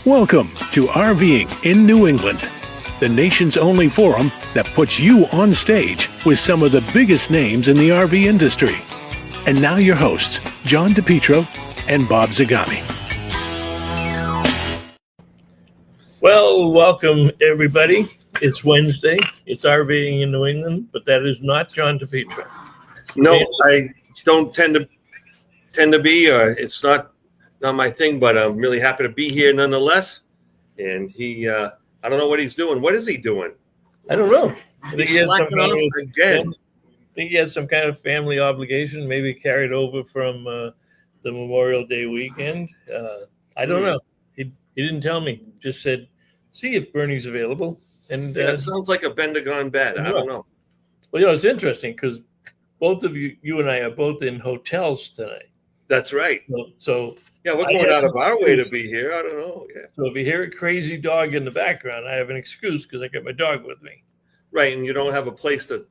Welcome to RVing in New England, the nation's only forum that puts you on stage with some of the biggest names in the RV industry. And now your hosts, John DePietro and Bob Zagami. Well, welcome everybody. It's Wednesday. It's RVing in New England, but that is not John DePietro. No, I don't tend to be. It's not my thing, but I'm really happy to be here nonetheless. And I don't know what he's doing. What is he doing? I don't know. He's slacking off again. I think he had some kind of family obligation, maybe carried over from the Memorial Day weekend. I don't know. He didn't tell me. Just said, see if Bernie's available. And it sounds like a bender gone bad. I don't know. Well, it's interesting because both of you and I are both in hotels tonight. That's right. So yeah, we're going out of our way to be here. I don't know. Yeah. So if you hear a crazy dog in the background, I have an excuse because I got my dog with me. Right, and you don't have a place to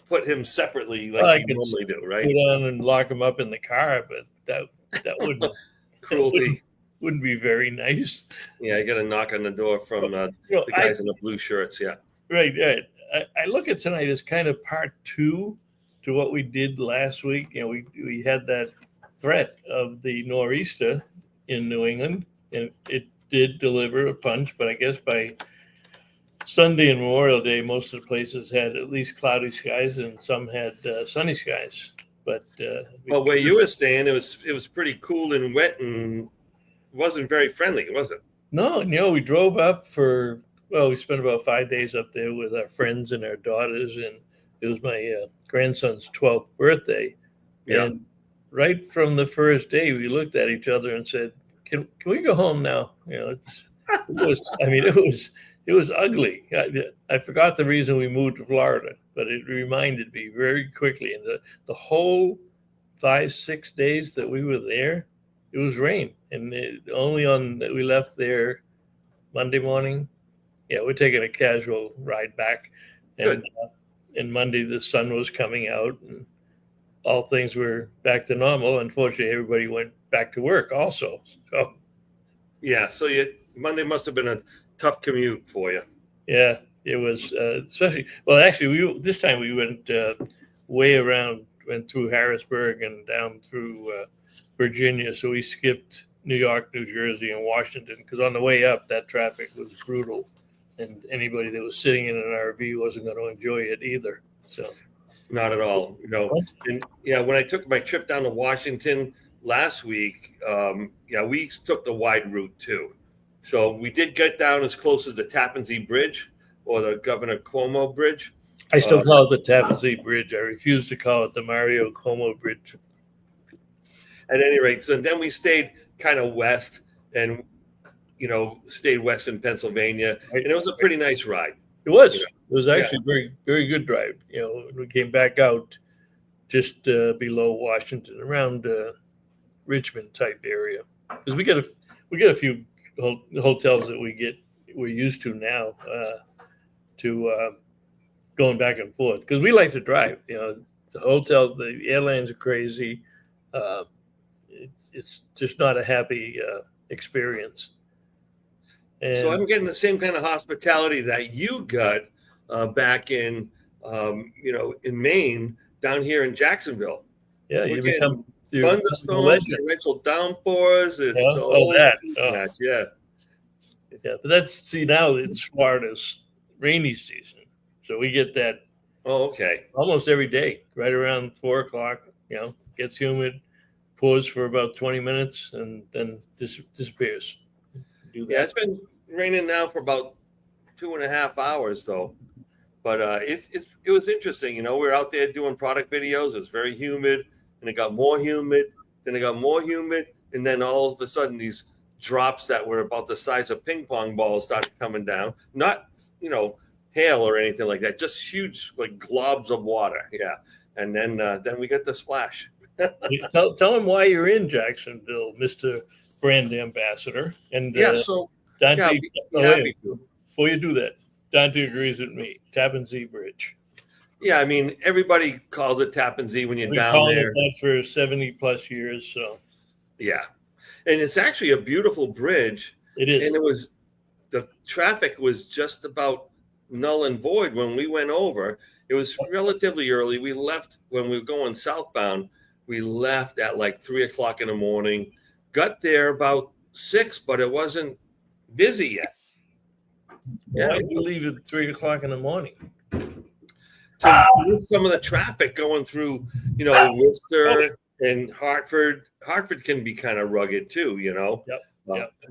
put him separately like you normally do, right? Put on and lock him up in the car, but that wouldn't cruelty. Wouldn't be very nice. Yeah, you got a knock on the door from the guys in the blue shirts. Yeah. Right. I look at tonight as kind of part two to what we did last week. You know, we had that threat of the nor'easter in New England, and it did deliver a punch. But I guess by Sunday and Memorial Day, most of the places had at least cloudy skies, and some had sunny skies. But well, where you were staying, it was pretty cool and wet, and wasn't very friendly, was it? No, we drove up we spent about 5 days up there with our friends and our daughters, and it was my grandson's 12th birthday. Yeah. And right from the first day, we looked at each other and said, "Can we go home now?" You know, it was ugly. I forgot the reason we moved to Florida, but it reminded me very quickly. And the whole 5-6 days that we were there, it was rain, and we left there Monday morning. Yeah, we're taking a casual ride back, and Monday the sun was coming out, and all things were back to normal. Unfortunately, everybody went back to work also. So yeah, so Monday must have been a tough commute for you. Yeah, it was especially. Well, actually, this time we went way around, went through Harrisburg and down through Virginia. So we skipped New York, New Jersey, and Washington because on the way up, that traffic was brutal, and anybody that was sitting in an RV wasn't going to enjoy it either. So, not at all. And when I took my trip down to Washington last week, we took the wide route too. So we did get down as close as the Tappan Zee Bridge or the Governor Cuomo Bridge. I still call it the Tappan Zee Bridge. I refuse to call it the Mario Cuomo Bridge. At any rate, so then we stayed kind of west and, stayed west in Pennsylvania. Right. And it was a pretty nice ride. It was. It was actually very, very good drive. We came back out just below Washington, around Richmond type area. Because we get a few hotels that we're used to now to going back and forth. Because we like to drive. The hotels, the airlines are crazy. It's just not a happy experience. And so I'm getting the same kind of hospitality that you got back in, in Maine, down here in Jacksonville. Yeah, you become thunderstorms, torrential downpours. It's Yeah, but now it's Florida's rainy season, so we get that. Oh, okay. Almost every day, right around 4:00. Gets humid. Pours for about 20 minutes and then disappears. Yeah, it's been raining now for about 2.5 hours though. But it was interesting. We're out there doing product videos. It's very humid, and it got more humid. Then it got more humid, and then all of a sudden these drops that were about the size of ping pong balls started coming down. Not hail or anything like that. Just huge like globs of water. Yeah, and then we get the splash. Tell them why you're in Jacksonville, Mr. Brand Ambassador. And so Dante, before you do that, Dante agrees with me. Tappan Zee Bridge. Yeah, I mean, everybody calls it Tappan Zee when you're down there. We've called it that for 70 plus years. So yeah, and it's actually a beautiful bridge. It is. And the traffic was just about null and void when we went over. It was relatively early. We left when we were going southbound. We left at like 3 o'clock in the morning. Got there about 6, but it wasn't busy yet. Why do you leave at 3 o'clock in the morning? To some of the traffic going through, Worcester and Hartford. Hartford can be kind of rugged too,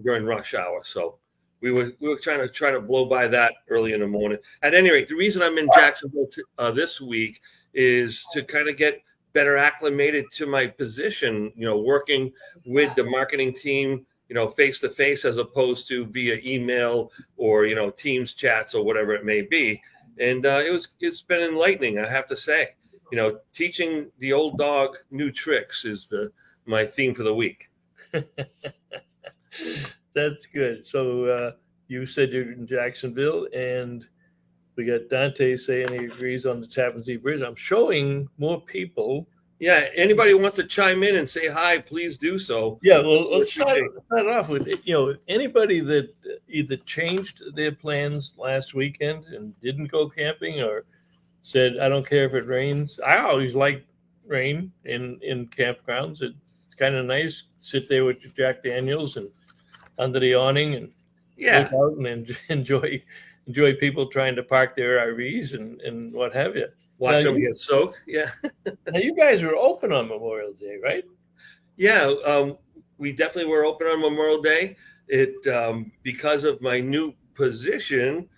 during rush hour. So we were trying to blow by that early in the morning. At any rate, the reason I'm in Jacksonville this week is to kind of get better acclimated to my position, working with the marketing team, face to face as opposed to via email or, Teams chats or whatever it may be. And it's been enlightening, I have to say. Teaching the old dog new tricks is my theme for the week. That's good. So you said you're in Jacksonville, and we got Dante saying he agrees on the Tappan Zee Bridge. I'm showing more people. Yeah, anybody who wants to chime in and say hi, please do so. Yeah, well, let's start off with, anybody that either changed their plans last weekend and didn't go camping, or said, I don't care if it rains. I always like rain in campgrounds. It's kind of nice. Sit there with your Jack Daniels and under the awning and look out and enjoy people trying to park their RVs and what have you. Watch them get soaked. Yeah. Now, you guys were open on Memorial Day, right? Yeah, we definitely were open on Memorial Day. It because of my new position,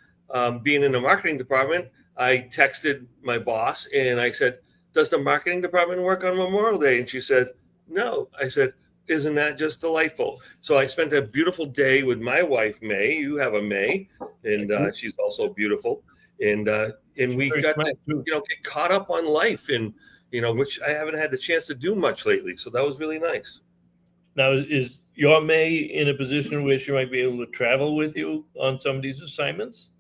being in the marketing department, I texted my boss and I said, does the marketing department work on Memorial Day? And she said, no. I said, isn't that just delightful? So I spent a beautiful day with my wife, May. You have a May, and she's also beautiful. And we got to, get caught up on life, and which I haven't had the chance to do much lately. So that was really nice. Now, is your May in a position where she might be able to travel with you on some of these assignments?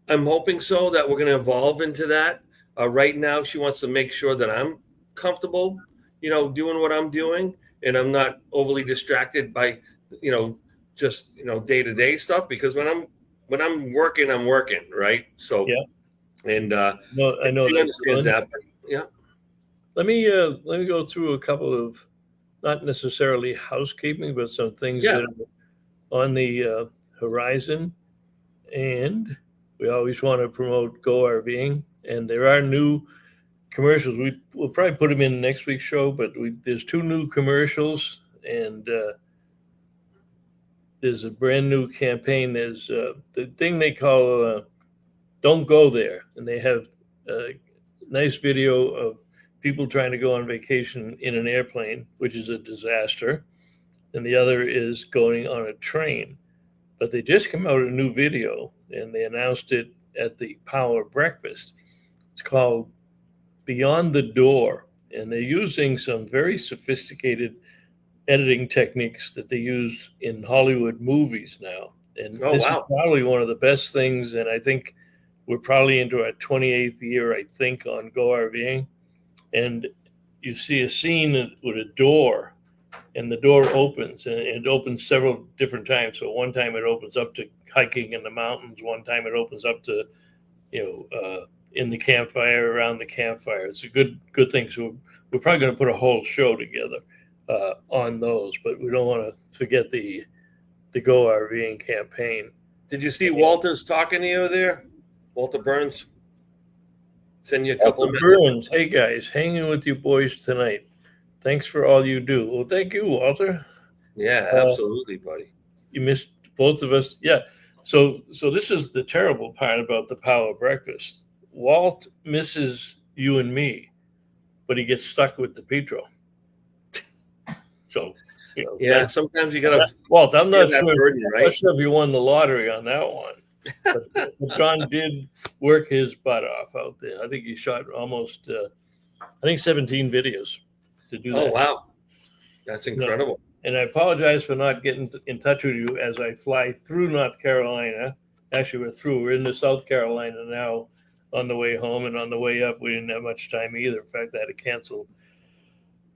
I'm hoping so, that we're going to evolve into that. Right now, she wants to make sure that I'm comfortable, doing what I'm doing, and I'm not overly distracted by, just day-to-day stuff. Because when I'm working, I'm working, right? So, yeah. And no, I know she understands that. But yeah. Let me go through a couple of, not necessarily housekeeping, but some things that are on the horizon. And we always want to promote Go RVing, and there are new commercials. We'll probably put them in next week's show, but there's 2 new commercials, and there's a brand new campaign. There's the thing they call Don't Go There, and they have a nice video of people trying to go on vacation in an airplane, which is a disaster, and the other is going on a train. But they just came out with a new video, and they announced it at the Power Breakfast. It's called Beyond the Door, and they're using some very sophisticated editing techniques that they use in Hollywood movies now. And this is probably one of the best things, and I think we're probably into our 28th year, I think, on Go RVing. And you see a scene with a door, and the door opens, and it opens several different times. So one time it opens up to hiking in the mountains. One time it opens up to, in the campfire, around the campfire. It's a good thing. So we're probably going to put a whole show together on those, but we don't want to forget the Go RVing campaign. Did you see Walter's talking to you there? Walter Burns? Send you a couple of Burns. Hey guys, hanging with you boys tonight. Thanks for all you do. Well, thank you, Walter. Yeah, absolutely, buddy. You missed both of us. Yeah. So this is the terrible part about the Power Breakfast. Walt misses you and me, but he gets stuck with the Petro. So, sometimes you gotta. Walt, I'm not sure. Burden, right? I'm not sure if you won the lottery on that one. But John did work his butt off out there. I think he shot almost, 17 videos to do that. Oh, wow. That's incredible. And I apologize for not getting in touch with you as I fly through North Carolina. Actually, we're in South Carolina now on the way home, and on the way up, we didn't have much time either. In fact, I had to cancel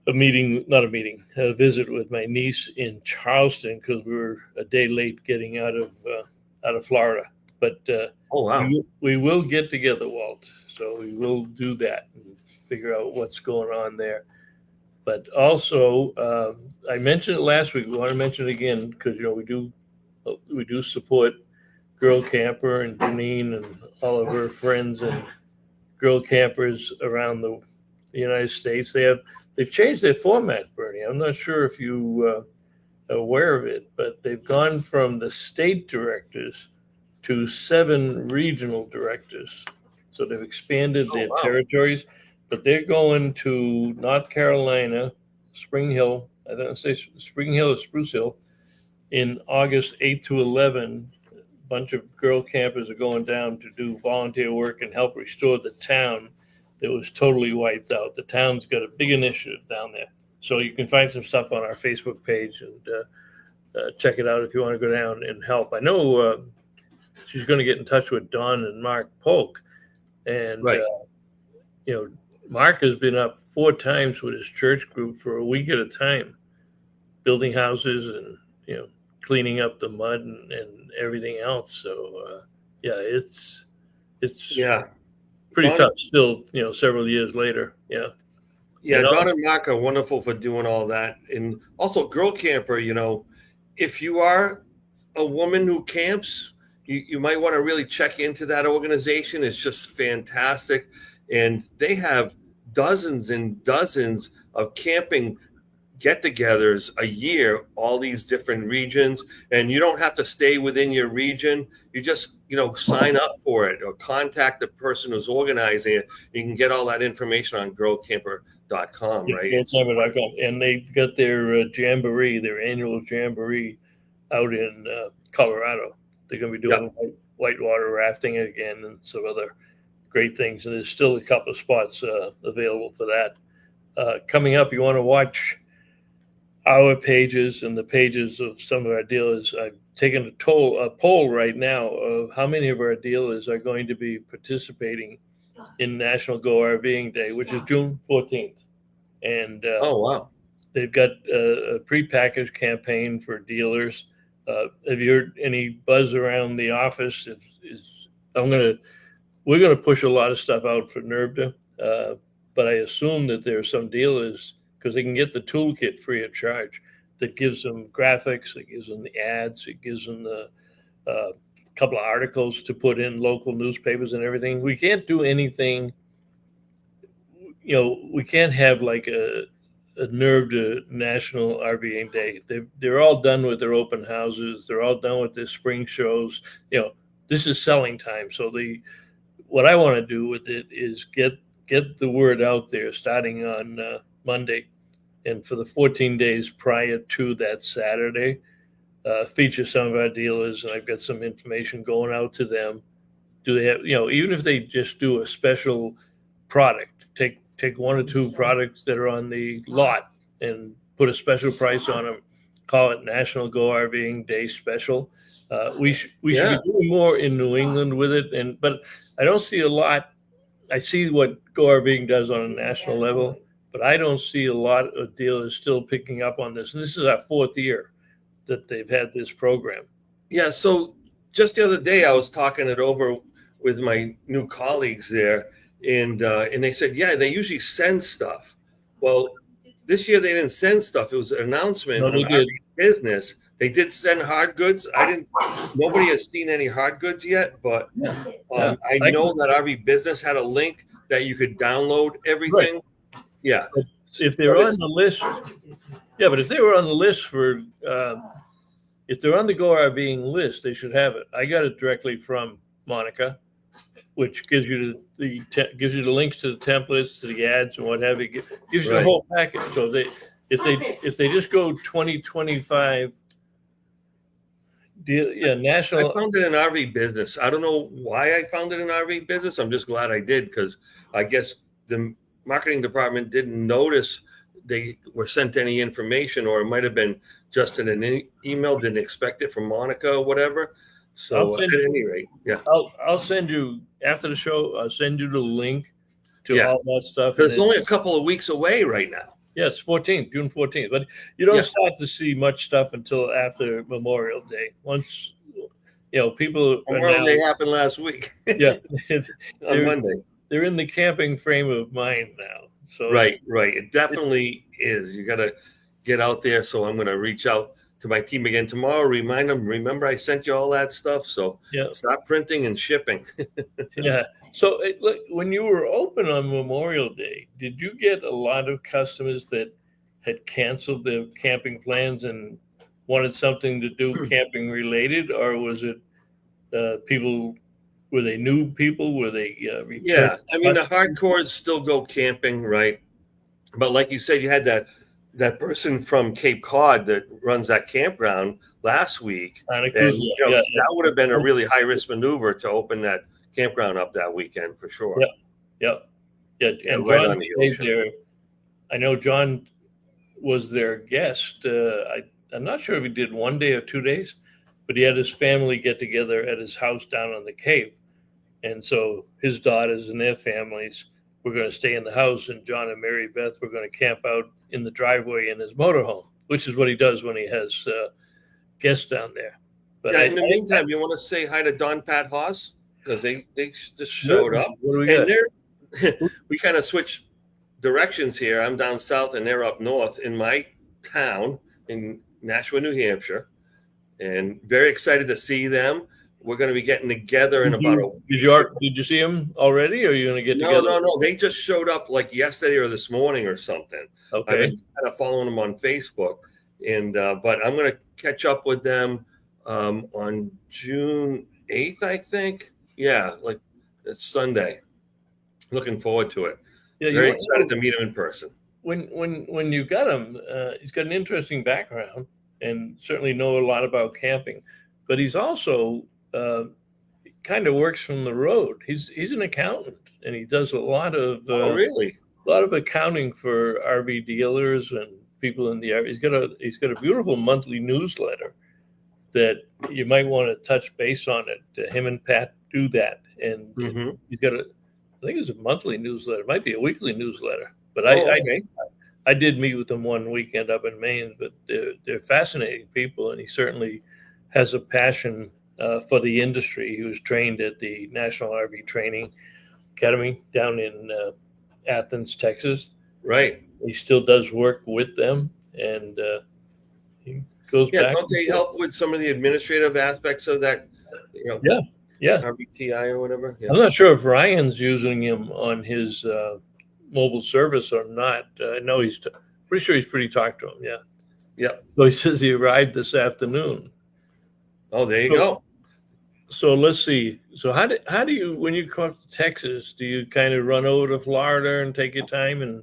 a visit with my niece in Charleston because we were a day late getting out of Florida. But Oh wow. we will get together, Walt. So we will do that and figure out what's going on there. But also, I mentioned it last week. We want to mention it again because we do support Girl Camper and Janine and all of her friends and girl campers around the United States. They've changed their format, Bernie. I'm not sure if you are aware of it, but they've gone from the state directors to 7 regional directors. So they've expanded their territories, but they're going to North Carolina, Spring Hill. I don't say Spring Hill or Spruce Hill in August 8 to 11. A bunch of girl campers are going down to do volunteer work and help restore the town that was totally wiped out. The town's got a big initiative down there. So you can find some stuff on our Facebook page and check it out if you want to go down and help. I know she's going to get in touch with Don and Mark Polk. And, Right. Mark has been up 4 times with his church group for a week at a time, building houses and, cleaning up the mud and everything else. So, it's pretty Don, tough still, several years later. Yeah. Yeah, Don and Mark are wonderful for doing all that. And also Girl Camper, if you are a woman who camps, you might want to really check into that organization. It's just fantastic. And they have dozens and dozens of camping get-togethers a year, all these different regions. And you don't have to stay within your region. You just, sign up for it or contact the person who's organizing it. You can get all that information on girlcamper.com, right? Girlcamper.com. And they got their jamboree, their annual jamboree out in Colorado. They're going to be doing whitewater rafting again and some other great things. And there's still a couple of spots available for that. Coming up, you want to watch our pages and the pages of some of our dealers. I've taken a poll right now of how many of our dealers are going to be participating in National Go RVing Day, which is June 14th. And oh, wow. They've got a prepackaged campaign for dealers. Have you heard any buzz around the office? We're going to push a lot of stuff out for NERBDA, but I assume that there are some dealers, because they can get the toolkit free of charge that gives them graphics, it gives them the ads, it gives them the couple of articles to put in local newspapers and everything. We can't do anything, we can't have like a NERBDA National RVing Day. They're all done with their open houses. They're all done with their spring shows. This is selling time. So what I want to do with it is get the word out there starting on Monday. And for the 14 days prior to that Saturday, feature some of our dealers. And I've got some information going out to them. Do they have, even if they just do a special product, take 1 or 2 products that are on the lot and put a special price on them, call it National Go RVing Day Special. We should be doing more in New England with it. But I don't see a lot. I see what Go RVing does on a national level, but I don't see a lot of dealers still picking up on this. And this is our 4th year that they've had this program. Yeah. So just the other day, I was talking it over with my new colleagues there, and they said, they usually send stuff. Well, this year they didn't send stuff. It was an announcement on RV Business. They did send hard goods. Nobody has seen any hard goods yet, but I know that RV Business had a link that you could download everything. Right. Yeah. If they're on the list, but if they were on the list for, if they're on the Go RVing list, they should have it. I got it directly from Monica, which gives you gives you the links to the templates, to the ads, and what have you. Gives you the whole package. So if they just go 2025. National. I found it in RV Business. I don't know why I found it in RV Business. I'm just glad I did, because I guess the marketing department didn't notice they were sent any information, or it might have been just in an email, didn't expect it from Monica or whatever. So at any rate, I'll send you after the show. I'll send you the link to all that stuff. It's only a couple of weeks away right now. Yeah, it's 14th, June 14th. But you don't Yeah. start to see much stuff until after Memorial Day. Once, people are Memorial now, Day happened last week. yeah, On they're Monday. they're in the camping frame of mind now. So Right. It definitely is. You got to get out there. So I'm going to reach out to my team again tomorrow. Remind them. Remember, I sent you all that stuff. So yeah, stop printing and shipping. yeah. So look, when you were open on Memorial Day, did you get a lot of customers that had canceled their camping plans and wanted something to do camping related, or was it people? Were they new people? Were they return? Yeah. I mean, the hardcores still go camping, right? But like you said, you had that person from Cape Cod that runs that campground last week, and Yeah, that would have been a really high risk maneuver to open that campground up that weekend for sure. yeah. And right John on the stayed ocean. there. I know John was their guest. I'm not sure if he did 1 day or 2 days, but he had his family get together at his house down on the Cape, and so his daughters and their families were going to stay in the house, and John and Mary Beth were going to camp out in the driveway in his motorhome, which is what he does when he has guests down there. But Yeah, in the meantime, you want to say hi to Don Pat Haas because they just showed up, what do we got? and we kind of switched directions here. I'm down south and they're up north in my town in Nashua, New Hampshire, and very excited to see them. We're going to be getting together in about a week. Did you see them already, or are you going to get together? No. They just showed up like yesterday or this morning or something. Okay. I've been kind of following them on Facebook, and but I'm going to catch up with them on June 8th, I think. Yeah, like it's Sunday. Looking forward to it. Yeah, Very excited to meet him in person. When you got him, he's got an interesting background and certainly know a lot about camping, but he's also kind of works from the road. He's an accountant and he does a lot of really a lot of accounting for RV dealers and people in the RV. He's got a beautiful monthly newsletter that you might want to touch base on it. Him and Pat do that, and he's got I think it's a monthly newsletter. It might be a weekly newsletter, but I did meet with them one weekend up in Maine. But they're fascinating people, and he certainly has a passion for the industry. He was trained at the National RV Training Academy down in Athens, Texas. Right. He still does work with them, and he goes back. Don't they help with some of the administrative aspects of that? Yeah. RBTI or whatever. Yeah. I'm not sure if Ryan's using him on his mobile service or not. I know he's pretty sure he's pretty talked to him. Yeah. Yeah. So he says he arrived this afternoon. Oh, there you go. So let's see. So how do you, when you come up to Texas, do you kind of run over to Florida and take your time and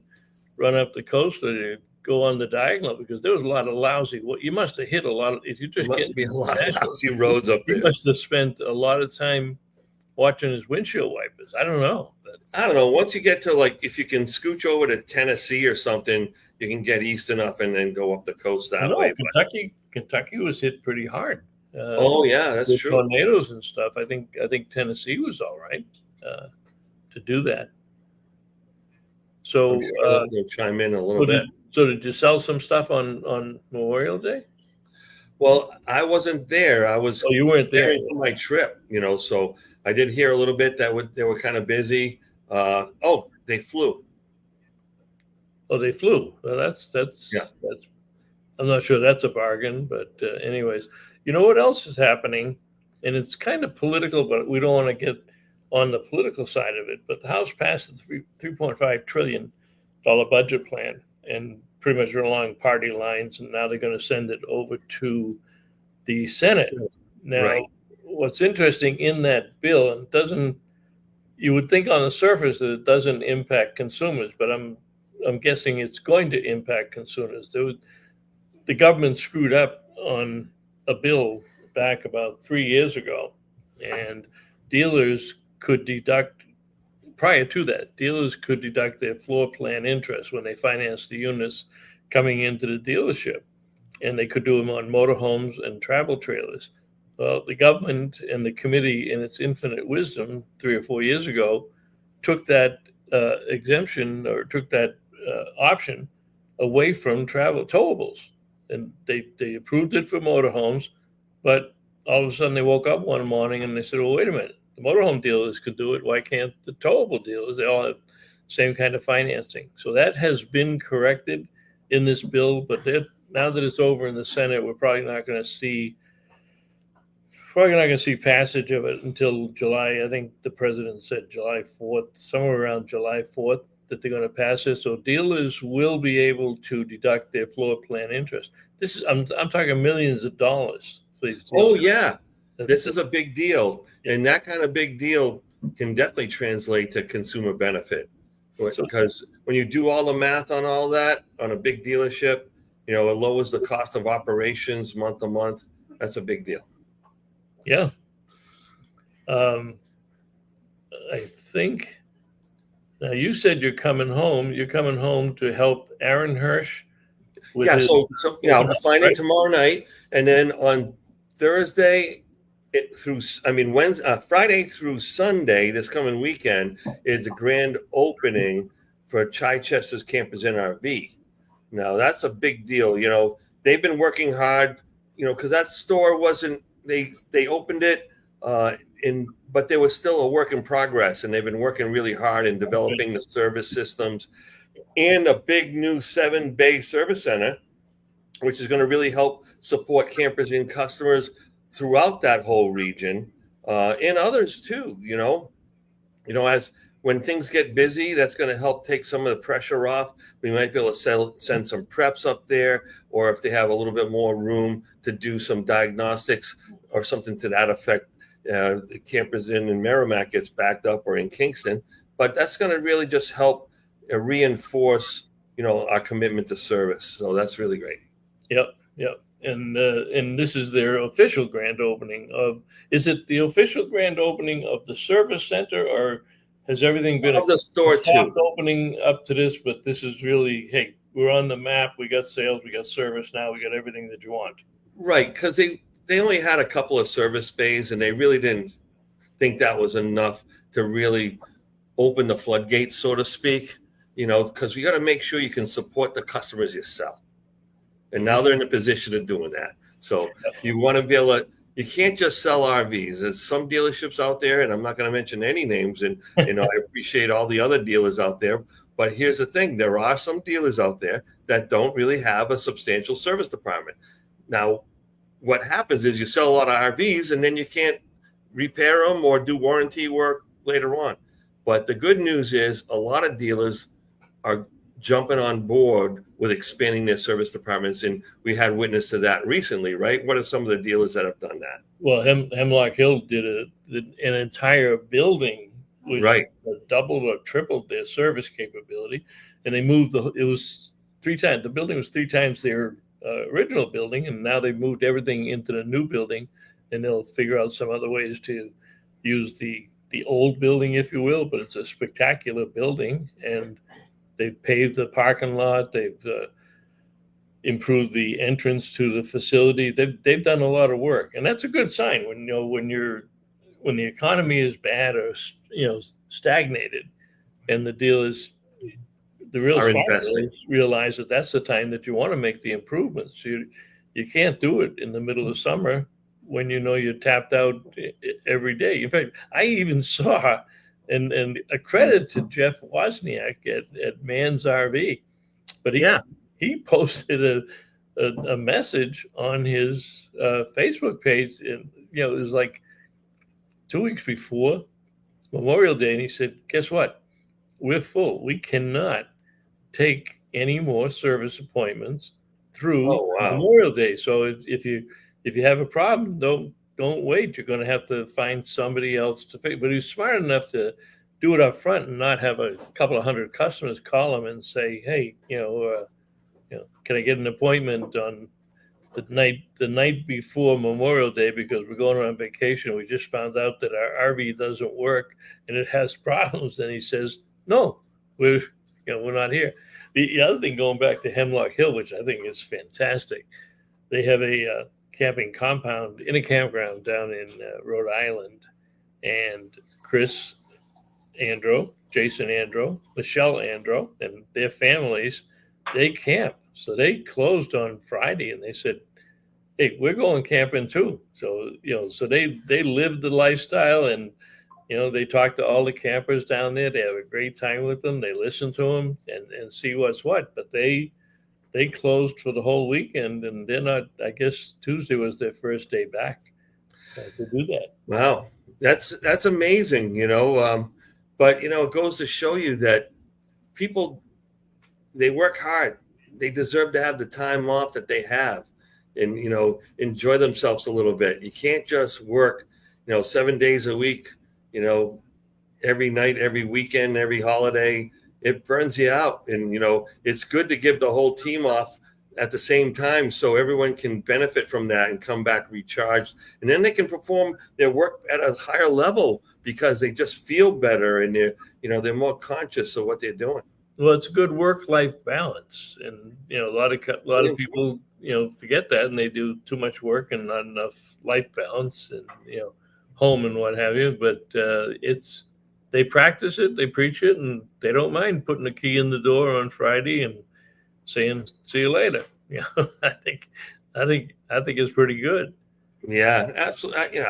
run up the coast, or do you go on the diagonal? Because there was a lot of lousy. You must have hit a lot of. If you just must be a lot of lousy roads up there. You must have spent a lot of time watching his windshield wipers. I don't know. I don't know. Once you get to if you can scooch over to Tennessee or something, you can get east enough and then go up the coast that way. Kentucky was hit pretty hard. That's true. Tornadoes and stuff. I think Tennessee was all right to do that. So they'll chime in a little bit. So did you sell some stuff on Memorial Day? Well, I wasn't there. I was. Oh, you weren't there for my trip, So I did hear a little bit that they were kind of busy. They flew. Oh, they flew. Well, that's I'm not sure that's a bargain, but anyways, you know what else is happening, and it's kind of political, but we don't want to get on the political side of it. But the House passed the $3.5 trillion budget plan, and pretty much along party lines, and now they're going to send it over to the Senate. Now, What's interesting in that bill, and you would think on the surface that it doesn't impact consumers, but I'm guessing it's going to impact consumers. The government screwed up on a bill back about 3 years ago, and dealers could deduct, prior to that, dealers could deduct their floor plan interest when they financed the units coming into the dealership, and they could do them on motorhomes and travel trailers. Well, the government and the committee, in its infinite wisdom, 3 or 4 years ago, took that exemption, or took that option away from travel towables. And they approved it for motorhomes, but all of a sudden they woke up one morning and they said, well, wait a minute, the motorhome dealers could do it. Why can't the towable dealers? They all have the same kind of financing. So that has been corrected in this bill, but now that it's over in the Senate, we're probably not going to see passage of it until July. I think the president said July 4th, somewhere around July 4th, that they're going to pass it. So dealers will be able to deduct their floor plan interest. I'm talking millions of dollars. Please. Oh yeah, this is a big deal, and that kind of big deal can definitely translate to consumer benefit. Because when you do all the math on all that on a big dealership, it lowers the cost of operations month to month. That's a big deal. Yeah. I think now you said you're coming home. You're coming home to help Aaron Hirsch. So I'll be flying in tomorrow night, and then on Thursday Friday through Sunday this coming weekend is a grand opening for Chichester's Campers Inn RV. Now that's a big deal. They've been working hard. Because that store wasn't. They opened it, but there was still a work in progress, and they've been working really hard in developing the service systems and a big new 7-bay service center, which is going to really help support Campers Inn customers throughout that whole region, and others too. As when things get busy, that's going to help take some of the pressure off. We might be able to send some preps up there, or if they have a little bit more room to do some diagnostics or something to that effect. The Campers Inn in Merrimack gets backed up, or in Kingston, but that's going to really just help reinforce, our commitment to service. So that's really great. Yep. And this is their official grand opening of. Is it the official grand opening of the service center, or has everything been of the store too? Opening up to this, but this is really, hey, we're on the map. We got sales, we got service. Now we got everything that you want. Right, because they only had a couple of service bays, and they really didn't think that was enough to really open the floodgates, so to speak. Because you got to make sure you can support the customers you sell. And now they're in a position of doing that. So you want to be able to, you can't just sell RVs. There's some dealerships out there, and I'm not going to mention any names. And, I appreciate all the other dealers out there. But here's the thing. There are some dealers out there that don't really have a substantial service department. Now, what happens is you sell a lot of RVs, and then you can't repair them or do warranty work later on. But the good news is a lot of dealers are jumping on board with expanding their service departments, and we had witness to that recently, right? What are some of the dealers that have done that? Well, Hemlock Hill did an entire building, which doubled or tripled their service capability, and they moved it was 3 times. The building was 3 times their original building, and now they've moved everything into the new building, and they'll figure out some other ways to use the old building, if you will. But it's a spectacular building, and they've paved the parking lot. They've improved the entrance to the facility. They've done a lot of work, and that's a good sign when the economy is bad or stagnated, and the dealers, the real smart dealers, realize that that's the time that you want to make the improvements. You can't do it in the middle of summer when you're tapped out every day. In fact, I even saw. And a credit to Jeff Wozniak at Man's RV, but he posted a message on his Facebook page, and it was like 2 weeks before Memorial Day, and he said, "Guess what? We're full. We cannot take any more service appointments through Memorial Day. So if you have a problem, don't wait. You're going to have to find somebody else to fix." But he's smart enough to do it up front and not have a couple of hundred customers call him and say, "Hey, can I get an appointment on the night before Memorial Day because we're going on vacation. We just found out that our RV doesn't work and it has problems." And he says, "No, we're not here." The other thing, going back to Hemlock Hill, which I think is fantastic, they have a camping compound in a campground down in Rhode Island, and Chris Andro, Jason Andro, Michelle Andro, and their families they camp. So they closed on Friday, and they said, "Hey, we're going camping too." So so they live the lifestyle, and they talk to all the campers down there. They have a great time with them. They listen to them and see what's what. But they closed for the whole weekend, and they're not. I guess Tuesday was their first day back to do that. Wow, that's amazing. But it goes to show you that people, they work hard. They deserve to have the time off that they have, and enjoy themselves a little bit. You can't just work 7 days a week, every night, every weekend, every holiday. It burns you out. And it's good to give the whole team off at the same time, so everyone can benefit from that and come back recharged, and then they can perform their work at a higher level because they just feel better, and they're more conscious of what they're doing. Well, it's a good work-life balance, and a lot of people forget that, and they do too much work and not enough life balance, and home and what have you. But they practice it, they preach it, and they don't mind putting a key in the door on Friday and saying "see you later." I think it's pretty good. Yeah, absolutely.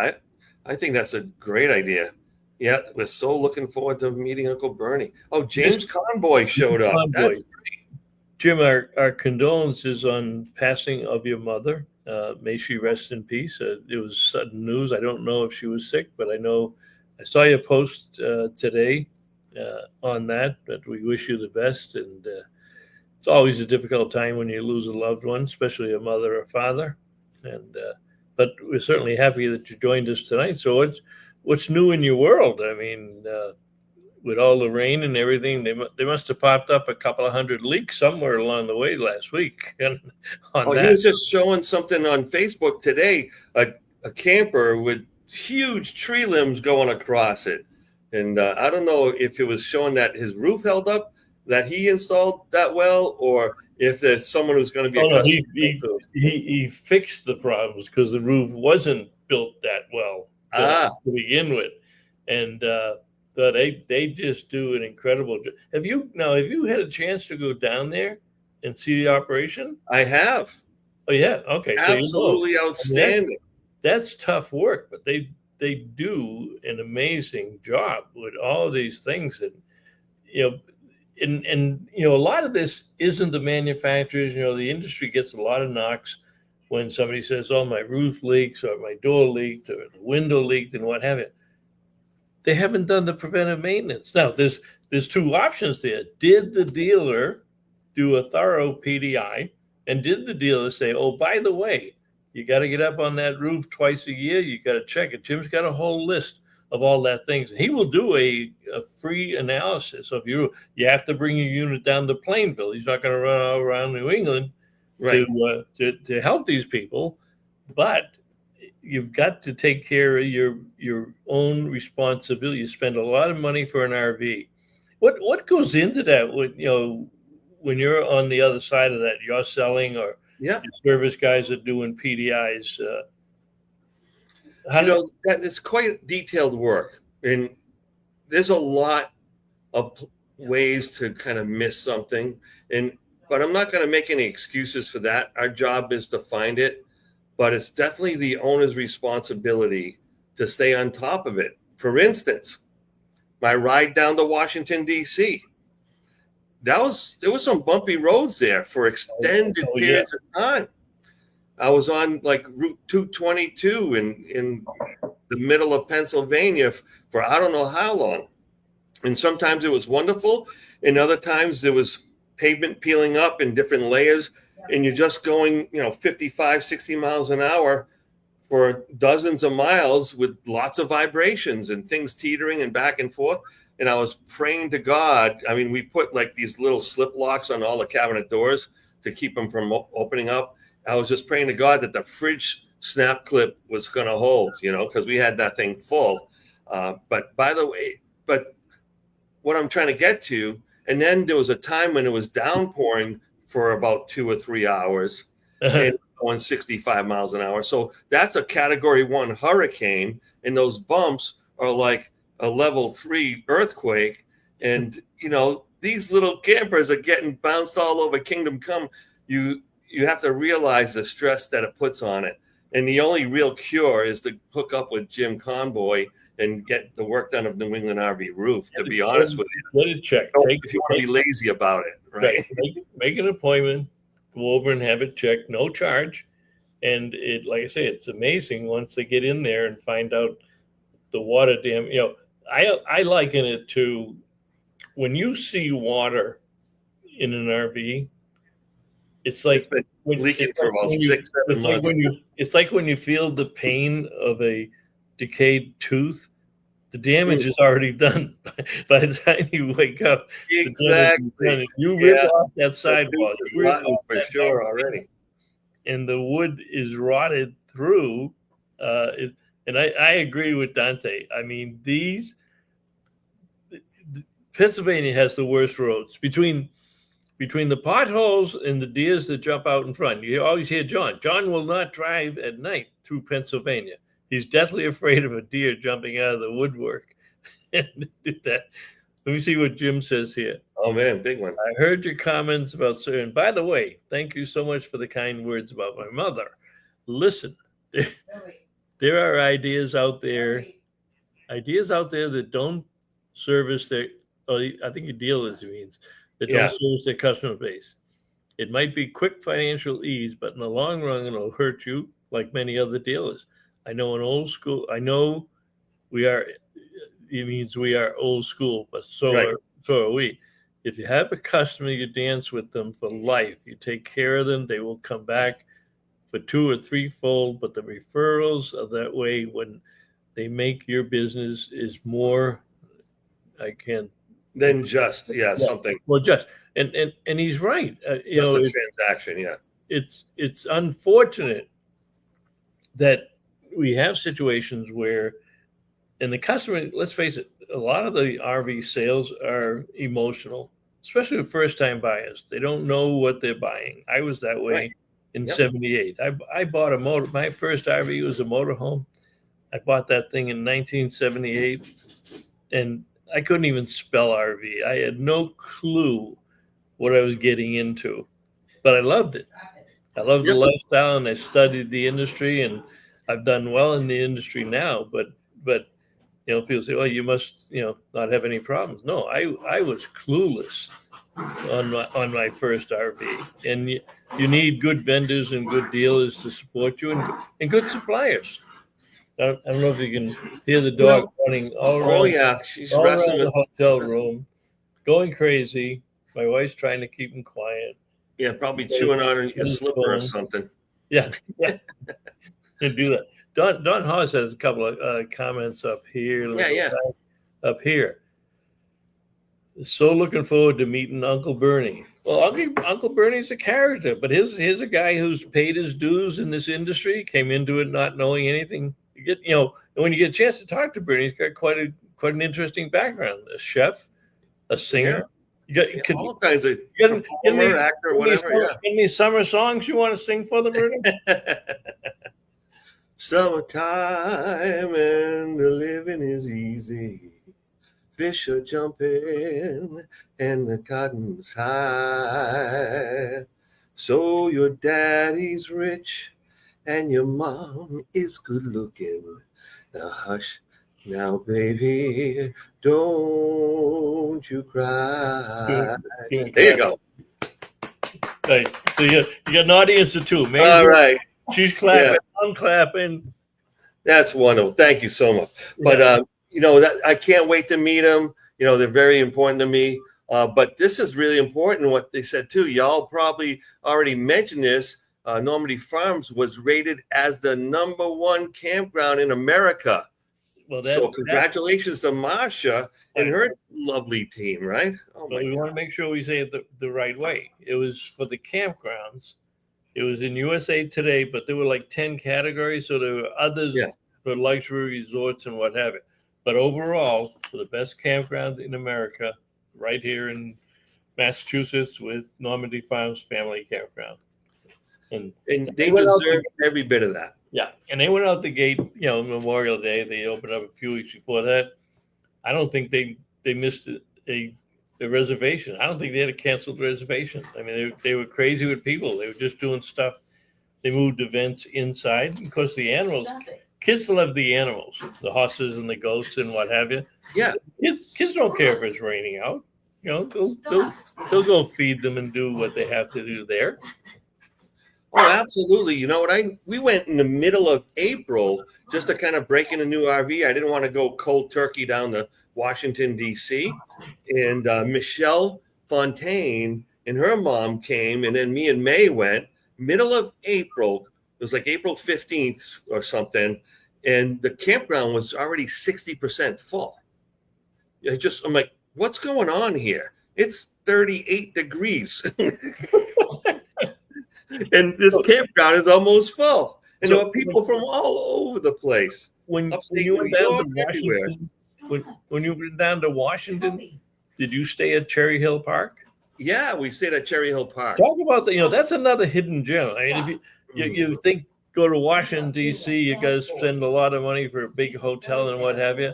I think that's a great idea. Yeah, we're so looking forward to meeting Uncle Bernie. Oh, James Conboy showed up. That's great. Jim, our condolences on passing of your mother. May she rest in peace. It was sudden news. I don't know if she was sick, but I know I saw your post today on that. But we wish you the best, and it's always a difficult time when you lose a loved one, especially a mother or father. And but we're certainly happy that you joined us tonight. So what's new in your world? I mean, with all the rain and everything, they must have popped up a couple of hundred leaks somewhere along the way last week. He was just showing something on Facebook today, a camper with huge tree limbs going across it. And I don't know if it was showing that his roof held up, that he installed that well, or if there's someone who's going to be he fixed the problems because the roof wasn't built that well to begin with, and they just do an incredible job. Have you had a chance to go down there and see the operation? I have. Oh yeah, okay. Absolutely outstanding. I mean, that's tough work, but they do an amazing job with all of these things, and and a lot of this isn't the manufacturers. The industry gets a lot of knocks when somebody says, "Oh, my roof leaks, or my door leaked, or the window leaked," and what have you. They haven't done the preventive maintenance. Now, there's two options there. Did the dealer do a thorough PDI, and did the dealer say, "Oh, by the way, you got to get up on that roof twice a year. You got to check it." Jim's got a whole list of all that things. He will do a free analysis of you have to bring your unit down to Plainville. He's not going to run all around New England to help these people, but you've got to take care of your own responsibility. You spend a lot of money for an RV. What goes into that when you're on the other side of that, you're selling, or your service guys are doing PDIs? That it's quite detailed work, and there's a lot of ways to kind of miss something, but I'm not going to make any excuses for that. Our job is to find it, but it's definitely the owner's responsibility to stay on top of it. For instance, my ride down to Washington, D.C., there was some bumpy roads there for extended periods of time. I was on like Route 222 in the middle of Pennsylvania for I don't know how long. And sometimes it was wonderful, and other times there was pavement peeling up in different layers, and you're just going 55, 60 miles an hour for dozens of miles with lots of vibrations and things teetering and back and forth. And I was praying to God. I mean, we put like these little slip locks on all the cabinet doors to keep them from opening up. I was just praying to God that the fridge snap clip was going to hold, because we had that thing full. But what I'm trying to get to, and then there was a time when it was downpouring for about 2 or 3 hours and going 65 miles an hour. So that's a Category 1 hurricane, and those bumps are like a level 3 earthquake. And, these little campers are getting bounced all over Kingdom Come. You have to realize the stress that it puts on it. And the only real cure is to hook up with Jim Conboy and get the work done of New England RV Roof, to be honest with you. Let it check. If you want to be lazy about it, right? Make an appointment, go over and have it checked, no charge. And it, like I say, it's amazing once they get in there and find out the water dam. I liken it to when you see water in an RV, it's like leaking for about 6-7 months. It's like when you feel the pain of a decayed tooth. The damage is already done by the time you wake up. Exactly. You rip off that sidewall. For sure already. And the wood is rotted through. And I agree with Dante. I mean, Pennsylvania has the worst roads between the potholes and the deers that jump out in front. You always hear John. John will not drive at night through Pennsylvania. He's deathly afraid of a deer jumping out of the woodwork. And do that. Let me see what Jim says here. Oh man, big one. I heard your comments about sir. And by the way, thank you so much for the kind words about my mother. Listen, there are ideas out there that don't service their. Oh, I think your dealers means that don't service their customer base. It might be quick financial ease, but in the long run, it'll hurt you like many other dealers. I know we are. It means we are old school, but so are we. If you have a customer, you dance with them for life. You take care of them. They will come back for 2 or 3-fold. But the referrals are that way when they make your business is more. Than just something. Well, just and he's right. Just a transaction. Yeah. It's unfortunate that we have situations where. And the customer, let's face it, a lot of the RV sales are emotional, especially with first-time buyers. They don't know what they're buying. I was that way in 78. I bought my first RV was a motorhome. I bought that thing in 1978, and I couldn't even spell RV. I had no clue what I was getting into, but I loved it. I loved the lifestyle, and I studied the industry, and I've done well in the industry now, but people say, "Oh, you must, not have any problems." No, I was clueless on my first RV, and you need good vendors and good dealers to support you, and good suppliers. I don't know if you can hear the dog running all around. Oh yeah, she's all wrestling around the hotel room, going crazy. My wife's trying to keep him quiet. Yeah, probably chewing on a slipper or something. Yeah. And do that. Don Haas has a couple of comments up here. Up here. So looking forward to meeting Uncle Bernie. Well, Uncle Bernie's a character, but here's a guy who's paid his dues in this industry, came into it not knowing anything. And when you get a chance to talk to Bernie, he's got quite an interesting background. A chef, a singer. You got all kinds of performer, actor, whatever. Any summer songs you want to sing for them, Bernie? Summertime and the living is easy. Fish are jumping and the cotton's high. So your daddy's rich and your mom is good looking. Now hush, now baby, don't you cry. There you go. Right. So you got an audience of two. Amazing. All right. She's clapping. I'm clapping. That's wonderful. Thank you so much. But I can't wait to meet them. They're very important to me. But this is really important. What they said too. Y'all probably already mentioned this. Normandy Farms was rated as the #1 campground in America. Well, so congratulations to Marsha and her lovely team. Right? Oh my God. We want to make sure we say it the right way. It was for the campgrounds. It was in USA Today, but there were like 10 categories. So there were others for luxury resorts and what have you. But overall, for the best campground in America, right here in Massachusetts with Normandy Farms Family Campground. And they deserve every bit of that. Yeah. And they went out the gate, Memorial Day. They opened up a few weeks before that. I don't think they missed a the reservation. I don't think they had a canceled reservation. I mean, they were crazy with people. They were just doing stuff. They moved events inside because the animals, kids love the animals, the horses and the goats and what have you. Yeah. Kids don't care if it's raining out. You know, they'll go feed them and do what they have to do there. Oh, absolutely. You know what? We went in the middle of April just to kind of break in a new RV. I didn't want to go cold turkey down to Washington, D.C. And Michelle Fontaine and her mom came, and then me and May went middle of April. It was like April 15th or something. And the campground was already 60% full. I'm like, what's going on here? It's 38 degrees. And this campground is almost full. And there were people from all over the place. When you went down to Washington, when you went down to Washington, did you stay at Cherry Hill Park? Yeah, we stayed at Cherry Hill Park. Talk about that's another hidden gem. I mean, if you think go to Washington, D.C., you got to spend a lot of money for a big hotel and what have you.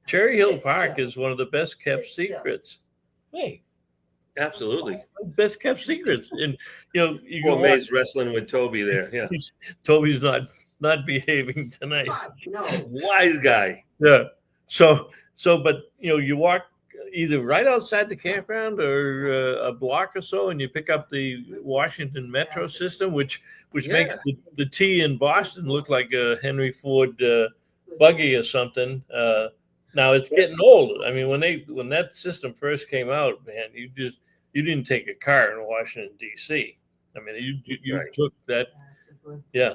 Cherry Hill Park is one of the best kept secrets. Hey. Absolutely. Best kept secrets. And, you go May's wrestling with Toby there. Yeah. Toby's not behaving tonight. No. Wise guy. Yeah. So, but, you walk either right outside the campground or a block or so, and you pick up the Washington Metro system, which makes the T in Boston look like a Henry Ford buggy or something. Now it's getting old. I mean, when that system first came out, man, you didn't take a car in Washington, D.C. I mean, you right. took that. Yeah.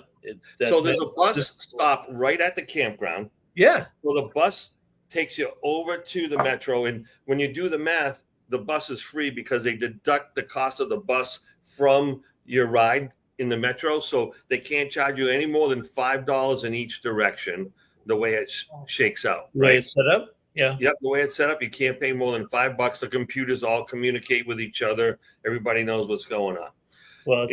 So there's a bus stop right at the campground. Yeah. So the bus takes you over to the Metro. And when you do the math, the bus is free because they deduct the cost of the bus from your ride in the Metro. So they can't charge you any more than $5 in each direction, the way it shakes out. Right. It's set up. Yeah. Yep. The way it's set up, you can't pay more than $5. The computers all communicate with each other. Everybody knows what's going on. Well,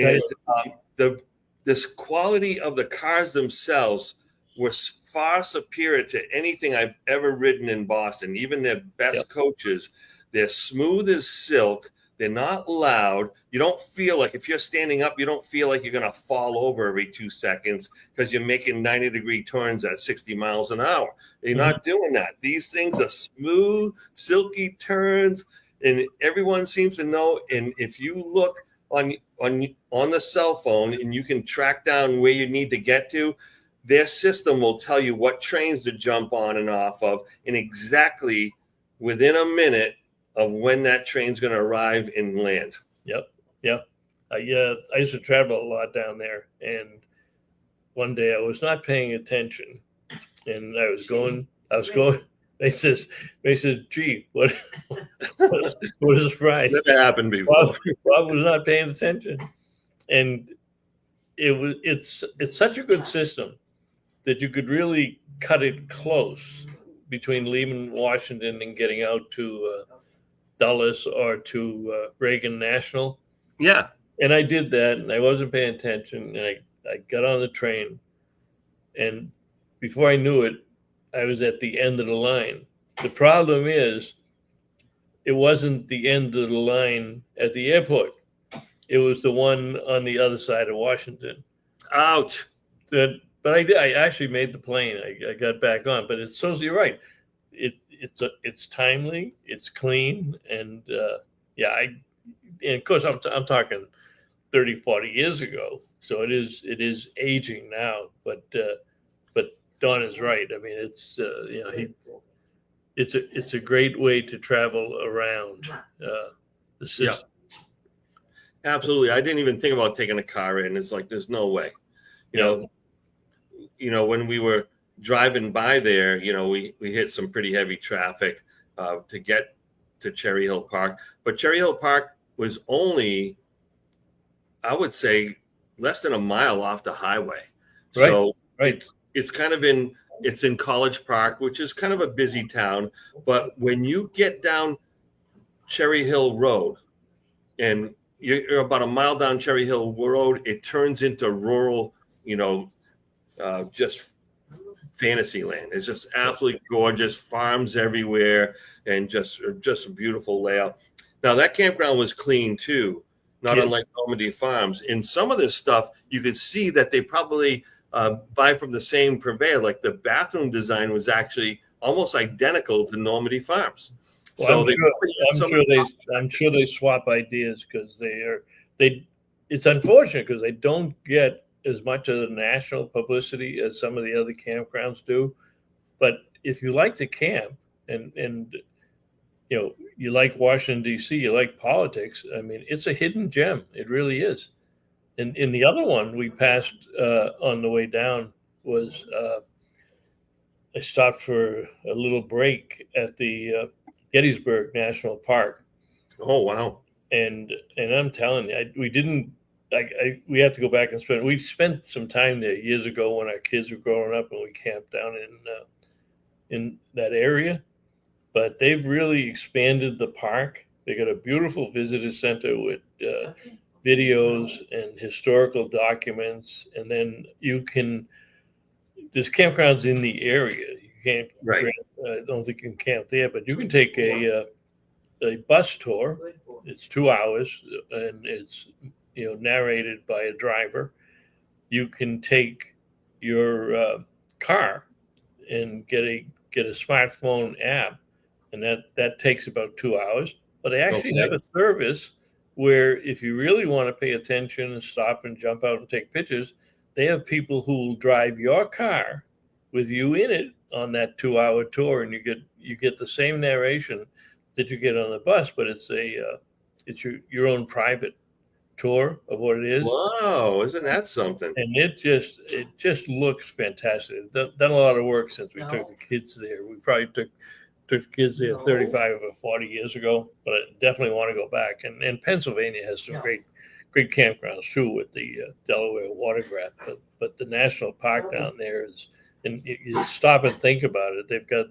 this quality of the cars themselves was far superior to anything I've ever ridden in Boston. Even their best coaches, they're smooth as silk. They're not loud. You don't feel like if you're standing up, you don't feel like you're going to fall over every 2 seconds because you're making 90-degree turns at 60 miles an hour. You're not doing that. These things are smooth, silky turns, and everyone seems to know. And if you look on the cell phone and you can track down where you need to get to, their system will tell you what trains to jump on and off of, and exactly within a minute of when that train's going to arrive and land. Yep. I used to travel a lot down there, and one day I was not paying attention, and I was going. They says, "Gee, what is the price?" Never happened before. Bob was not paying attention, and it's such a good system that you could really cut it close between leaving Washington and getting out to Dulles or to Reagan National. Yeah. And I did that, and I wasn't paying attention, and I got on the train, and before I knew it, I was at the end of the line. The problem is, it wasn't the end of the line at the airport. It was the one on the other side of Washington. Ouch. But I actually made the plane. I got back on. But it's so you're right. It's timely. It's clean, and and of course I'm talking 30, 40 years ago. So it is aging now. But Don is right. I mean, it's a great way to travel around the system. Yeah. Absolutely. I didn't even think about taking a car in. It's like there's no way. You know, when we were driving by there, we hit some pretty heavy traffic to get to Cherry Hill Park. But Cherry Hill Park was only, I would say, less than a mile off the highway. Right. So right. It's in College Park, which is kind of a busy town. But when you get down Cherry Hill Road, and you're about a mile down Cherry Hill Road, it turns into rural, just fantasy land. It's just absolutely gorgeous, farms everywhere, and just a beautiful layout. Now that campground was clean too, not Yeah. unlike Normandy Farms. In some of this stuff, you could see that they probably buy from the same purveyor. Like the bathroom design was actually almost identical to Normandy Farms. Well, So they probably had some. I'm sure they swap ideas because they. It's unfortunate because they don't get as much of the national publicity as some of the other campgrounds do. But if you like to camp and you like Washington D.C., you like politics. I mean, it's a hidden gem. It really is. And in the other one we passed on the way down was I stopped for a little break at the Gettysburg National Park, Oh wow! and I'm telling you, we didn't. We have to go back and spend. We spent some time there years ago when our kids were growing up, and we camped down in that area. But they've really expanded the park. They got a beautiful visitor center with videos and historical documents, and then there's campgrounds in the area. You can't, Right. I don't think you can camp there, but you can take a bus tour. It's 2 hours, and it's narrated by a driver. You can take your car and get a smartphone app, and that takes about 2 hours. But they actually have a service where if you really want to pay attention and stop and jump out and take pictures, they have people who will drive your car with you in it on that 2 hour tour, and you get the same narration that you get on the bus, but it's your own private tour of what it is. Wow, isn't that something? And it just looks fantastic. Done a lot of work since we took the kids there. We probably took the kids there 35 or 40 years ago, but I definitely want to go back. And Pennsylvania has some great campgrounds too with the Delaware Watercraft. But the national park down there is, and you stop and think about it. They've got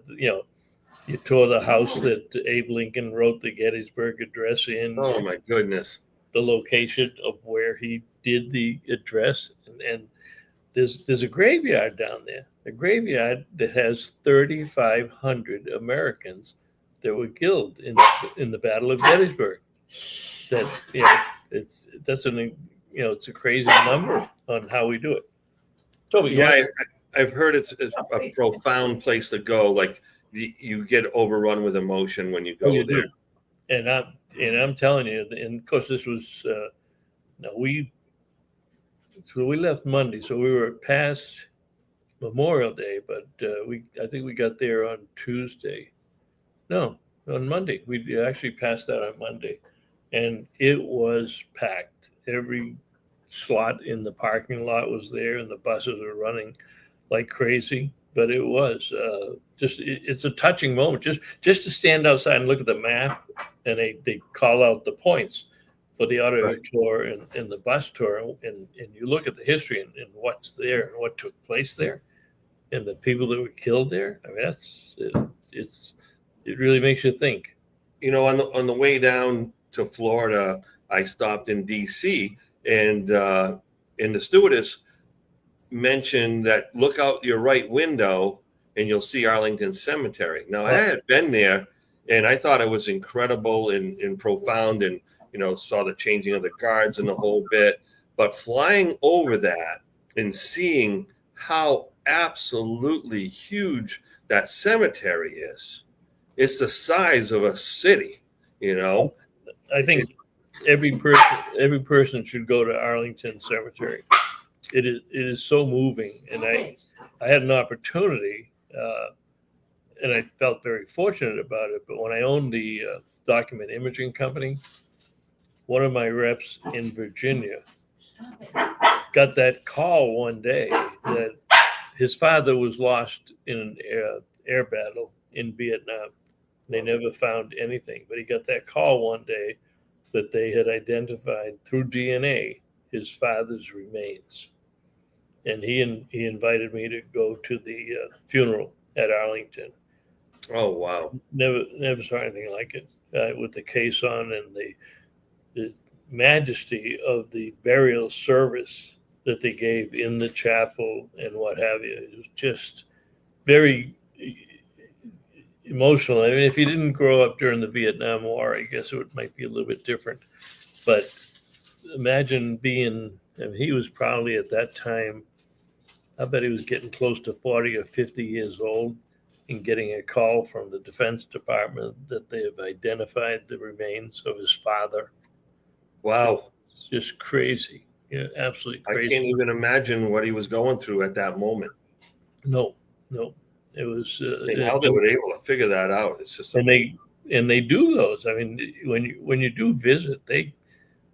you tour the house that Abe Lincoln wrote the Gettysburg Address in. Oh my goodness! The location of where he did the address, and there's a graveyard down there, a graveyard that has 3,500 Americans that were killed in the Battle of Gettysburg. That it's a crazy number on how we do it. So I've heard it's a profound place to go. Like you get overrun with emotion when you go there. And I'm telling you, and of course this was we left Monday, so we were past Memorial Day, but I think we got there on Tuesday. No, on Monday. We actually passed that on Monday, and it was packed. Every slot in the parking lot was there, and the buses were running like crazy. But it was it's a touching moment just to stand outside and look at the map, and they call out the points for the auto tour and the bus tour, and you look at the history and what's there and what took place there, and the people that were killed there. I mean, it really makes you think. On the way down to Florida, I stopped in D.C. and the stewardess mentioned that look out your right window and you'll see Arlington Cemetery. Now I had been there and I thought it was incredible and profound, and saw the changing of the guards and the whole bit. But flying over that and seeing how absolutely huge that cemetery is, it's the size of a city. I think every person should go to Arlington Cemetery. It is so moving, and I had an opportunity, and I felt very fortunate about it. But when I owned the document imaging company, one of my reps in Virginia got that call one day that his father was lost in an air battle in Vietnam. They never found anything, but he got that call one day that they had identified through DNA his father's remains. And he invited me to go to the funeral at Arlington. Oh wow! Never saw anything like it with the case on and the majesty of the burial service that they gave in the chapel and what have you. It was just very. emotional. I mean, if you didn't grow up during the Vietnam War, I guess it might be a little bit different. But imagine being, I mean, he was probably at that time, I bet he was getting close to 40 or 50 years old and getting a call from the Defense Department that they have identified the remains of his father. Wow. It's just crazy. Yeah, absolutely I crazy. can't even imagine what he was going through at that moment. No. It was. And how they were able to figure that out. It's just and they do those. I mean, when you do visit, they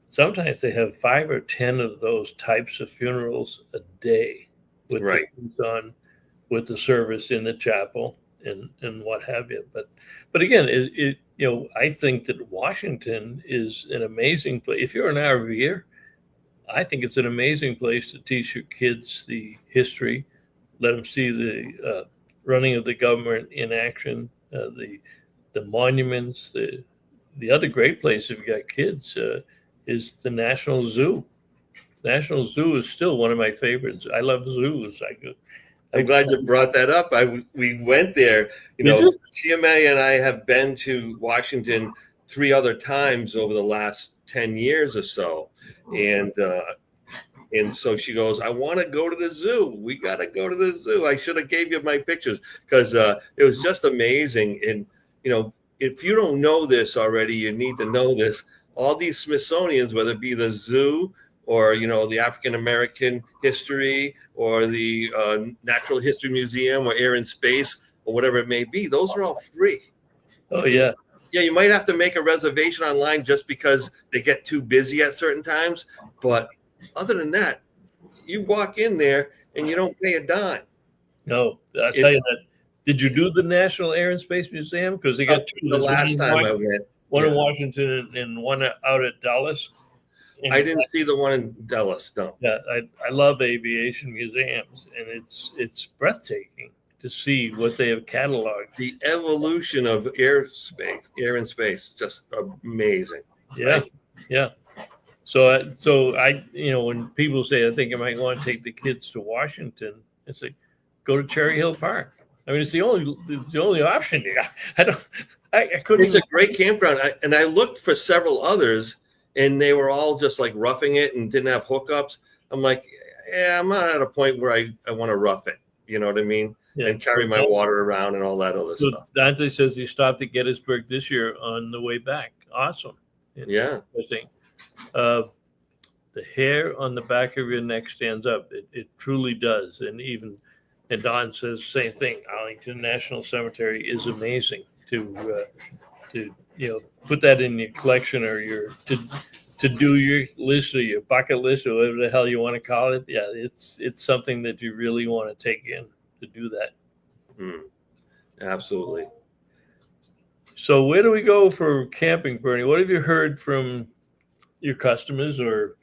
sometimes they have 5 or 10 of those types of funerals a day, with right on with the service in the chapel and what have you. But again, it I think that Washington is an amazing place. If you're an RVer, I think it's an amazing place to teach your kids the history, let them see the running of the government in action, the monuments. The other great place if you got kids is the National Zoo. National Zoo is still one of my favorites. I love zoos. I'm glad you brought that up. We went there. GMA and I have been to Washington 3 other times over the last 10 years or so, and so she goes, I want to go to the zoo. We got to go to the zoo. I should have gave you my pictures because it was just amazing. And, if you don't know this already, you need to know this. All these Smithsonians, whether it be the zoo or, the African American history or the Natural History Museum or Air and Space or whatever it may be, those are all free. Oh, yeah. Yeah, you might have to make a reservation online just because they get too busy at certain times. But other than that, you walk in there and you don't pay a dime. No, I'll tell you that. Did you do the National Air and Space Museum? Because they got 2. The last time I went. One in Washington and one out at Dallas. And I didn't see the one in Dallas, no. Yeah, I love aviation museums, and it's breathtaking to see what they have cataloged. The evolution of air and space, just amazing. Yeah, right? Yeah. So I when people say I think I might want to take the kids to Washington, I say go to Cherry Hill Park. I mean, it's the only option here. I couldn't. It's a great campground, and I looked for several others, and they were all just like roughing it and didn't have hookups. I'm like, yeah, I'm not at a point where I want to rough it. You know what I mean? Yeah, and carry my water around and all that other stuff. Dante says he stopped at Gettysburg this year on the way back. Awesome. Yeah. The hair on the back of your neck stands up. It truly does. And Don says the same thing. Arlington National Cemetery is amazing to put that in your collection or to do your list or your bucket list or whatever the hell you want to call it. Yeah, it's something that you really want to take in to do that. Absolutely. So where do we go for camping, Bernie? What have you heard from your customers or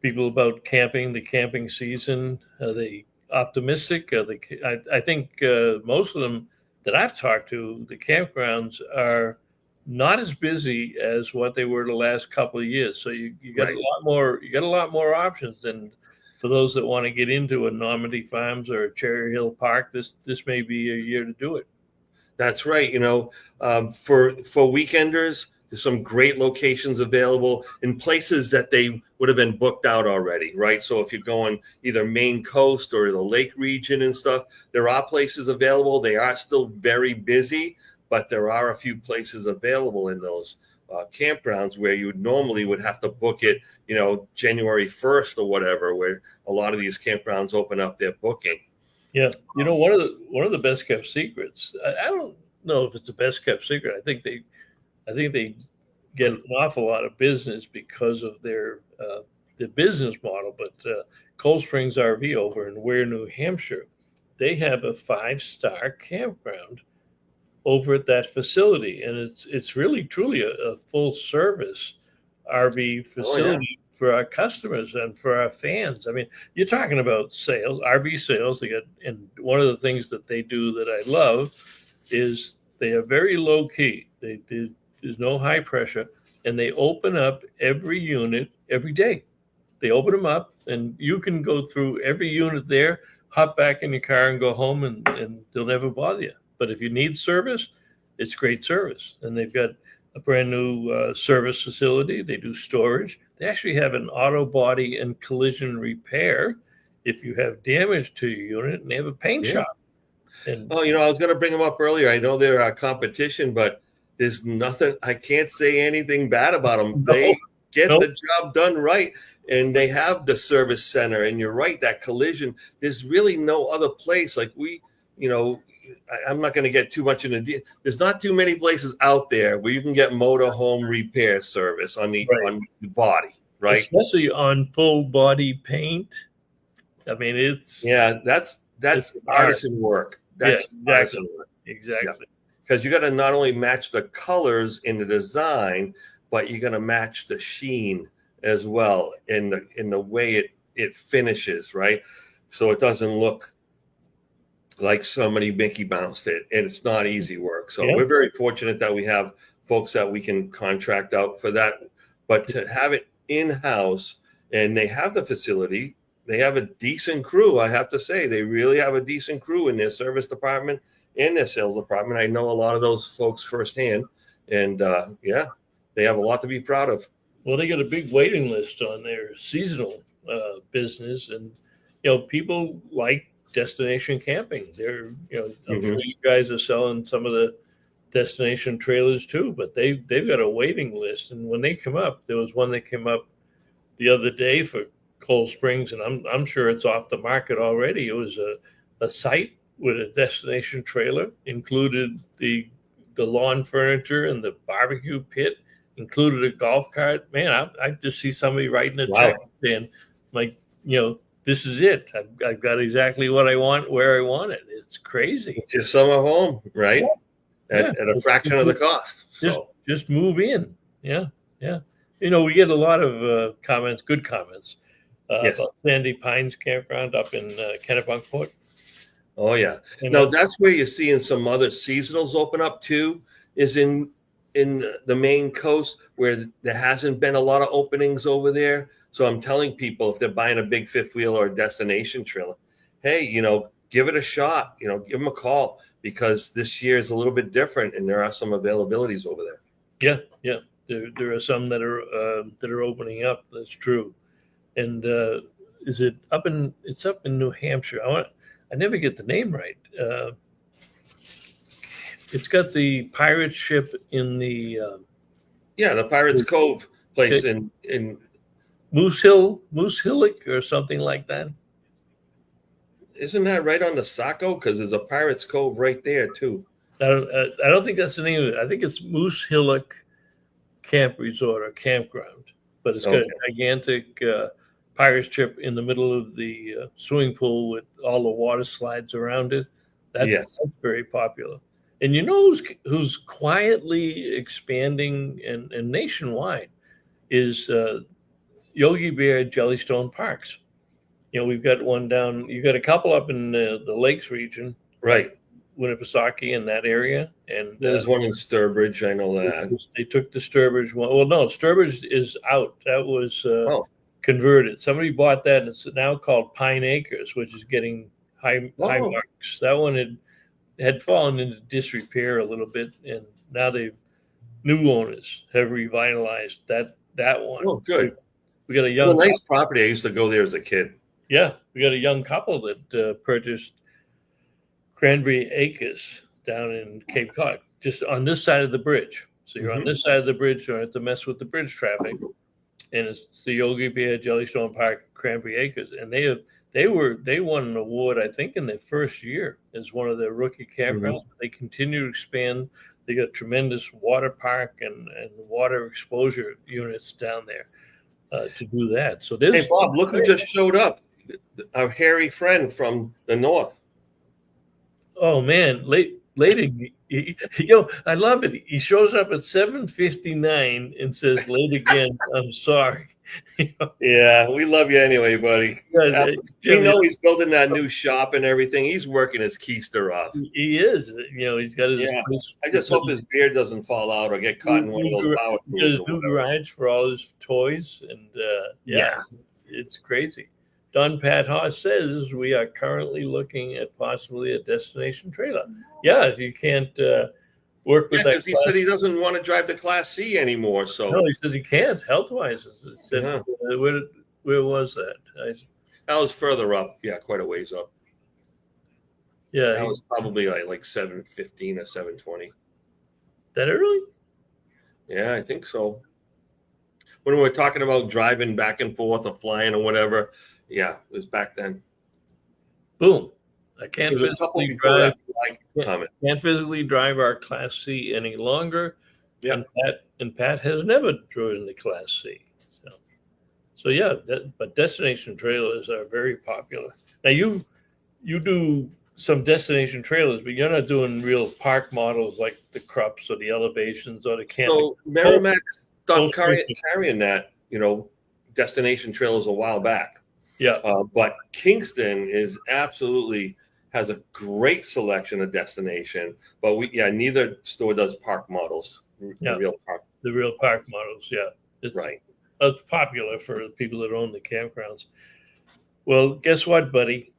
people about camping, the camping season? Are they optimistic? I think most of them that I've talked to, the campgrounds are not as busy as what they were the last couple of years. So you got right. a lot more options than for those that want to get into a Normandy Farms or a Cherry Hill Park. This may be a year to do it. That's right. For weekenders, there's some great locations available in places that they would have been booked out already, right? So if you're going either Maine coast or the lake region and stuff, there are places available. They are still very busy, but there are a few places available in those campgrounds where you normally would have to book it, January 1st or whatever, where a lot of these campgrounds open up their booking. Yeah, one of the best kept secrets. I don't know if it's the best kept secret. I think they get an awful lot of business because of their business model. But Cold Springs RV over in Ware, New Hampshire, they have a 5-star campground over at that facility, and it's really truly a full service RV facility for our customers and for our fans. I mean, you're talking about sales, RV sales. And one of the things that they do that I love is they are very low key. There's no high pressure, and they open up every unit every day. They open them up, and you can go through every unit there, hop back in your car and go home, and they'll never bother you. But if you need service, it's great service. And they've got a brand new service facility. They do storage. They actually have an auto body and collision repair if you have damage to your unit, and they have a paint shop. And oh, I was going to bring them up earlier. I know they're a competition, but there's nothing. I can't say anything bad about them. No, they get no. the job done right, and they have the service center. And you're right, that collision. There's really no other place like we. I'm not going to get too much into. There's not too many places out there where you can get motorhome repair service on the body, right? Especially on full body paint. I mean, it's that's artisan work. That's artisan work. Exactly. Because you got to not only match the colors in the design, but you're going to match the sheen as well in the way it finishes, right? So it doesn't look like somebody Mickey bounced it, and it's not easy work. So we're very fortunate that we have folks that we can contract out for that. But to have it in-house, and they have the facility, they have a decent crew, I have to say. They really have a decent crew in their service department and their sales department. I know a lot of those folks firsthand, and they have a lot to be proud of. Well, they got a big waiting list on their seasonal business, and people like destination camping. I'm sure you guys are selling some of the destination trailers too, but they've got a waiting list. And when they come up, there was one that came up the other day for Cold Springs, and I'm sure it's off the market already. It was a site with a destination trailer, included the lawn furniture and the barbecue pit, included a golf cart. Man, I just see somebody writing a check saying, like, this is it. I've got exactly what I want, where I want it. It's crazy. It's your summer home, right? At a fraction of the cost. Just move in. Yeah. We get a lot of comments, good comments, about Sandy Pines Campground up in Kennebunkport. Oh, yeah. No, that's where you're seeing some other seasonals open up too, is in the Maine coast, where there hasn't been a lot of openings over there. So I'm telling people, if they're buying a big fifth wheel or a destination trailer, hey, give it a shot. Give them a call, because this year is a little bit different, and there are some availabilities over there. Yeah. There are some that are opening up. That's true. And is it up in? It's up in New Hampshire. I never get the name right. It's got the pirate ship in the the Pirates Cove place in Moose Hillock or something like that. Isn't that right on the Saco? Because there's a Pirates Cove right there too. I don't think that's the name of it. I think it's Moose Hillock Camp Resort or Campground, but it's got a gigantic pirate ship in the middle of the swimming pool with all the water slides around it. That's very popular. And who's quietly expanding and nationwide is Yogi Bear Jellystone Parks. We've got one down. You got a couple up in the Lakes region, right? Winnipesaukee in that area, and there's one in Sturbridge. I know that they took the Sturbridge one. Well, no, Sturbridge is out. That was converted. Somebody bought that, and it's now called Pine Acres, which is getting high marks. That one had fallen into disrepair a little bit, and now new owners have revitalized that one. Oh, good. We got a young nice property. I used to go there as a kid. Yeah, we got a young couple that purchased Cranberry Acres down in Cape Cod, just on this side of the bridge. So you're on this side of the bridge, you don't have to mess with the bridge traffic. And it's the Yogi Bear Jellystone Park Cranberry Acres, and they won an award, I think, in their first year as one of their rookie campgrounds. They continue to expand. They got tremendous water park and water exposure units down there to do that. So hey, Bob, look who just showed up. Our hairy friend from the north. Oh man, late. I love it. He shows up at 7:59 and says, "Late again. I'm sorry." Yeah, we love you anyway, buddy. We know he's building that new shop and everything. He's working his keister off. He is. He's got his. I just hope his beard doesn't fall out or get caught in one of those power tools. His new garage for all his toys, and it's crazy. Don Pat Haas says we are currently looking at possibly a destination trailer. Yeah, if you can't, work with that. Because he said he doesn't want to drive the Class C anymore. So no, he says he can't health-wise. He said, where was that? That was further up. Yeah, quite a ways up. Yeah, that was probably like 7:15 or 7:20. That early? Yeah, I think so. When we were talking about driving back and forth or flying or whatever, yeah, it was back then. Boom! I can't physically drive our Class C any longer. Yeah, and Pat has never driven the Class C. So yeah, but destination trailers are very popular. Now you do some destination trailers, but you're not doing real park models like the Krups or the Elevations or the Camp. So Merrimack stopped carrying that, destination trailers a while back. Yeah. But Kingston absolutely has a great selection of destination, but neither store does park models. Yeah. The real park models. Yeah. Right. It's popular for the people that own the campgrounds. Well, guess what, buddy?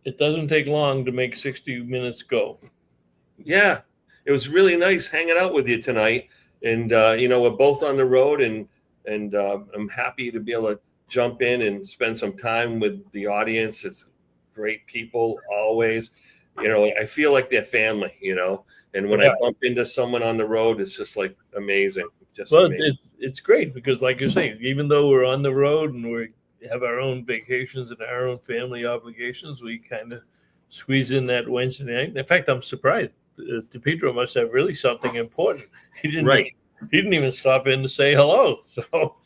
It doesn't take long to make 60 minutes go. Yeah, it was really nice hanging out with you tonight. And, we're both on the road, and I'm happy to be able to jump in and spend some time with the audience. It's great people always. I feel like they're family, and when I bump into someone on the road, it's just like amazing. Amazing. It's great because, like you say, even though we're on the road and we have our own vacations and our own family obligations, we kind of squeeze in that Wednesday night. In fact, I'm surprised. DePietro must have really something important. He didn't even stop in to say hello. So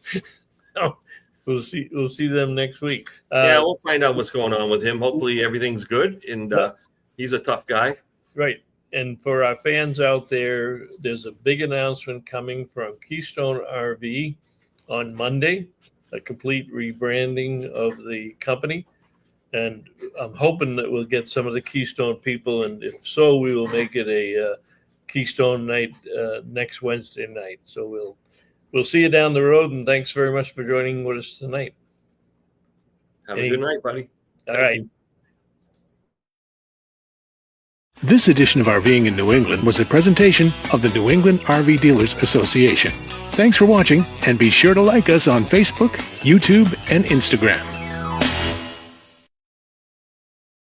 we'll see them next week. We'll find out what's going on with him. Hopefully everything's good, and he's a tough guy. Right. And for our fans out there, there's a big announcement coming from Keystone RV on Monday, a complete rebranding of the company. And I'm hoping that we'll get some of the Keystone people. And if so, we will make it a Keystone night next Wednesday night. So we'll see you down the road. And thanks very much for joining with us tonight. Have a good night, buddy. All right. This edition of RVing in New England was a presentation of the New England RV Dealers Association. Thanks for watching, and be sure to like us on Facebook, YouTube, and Instagram.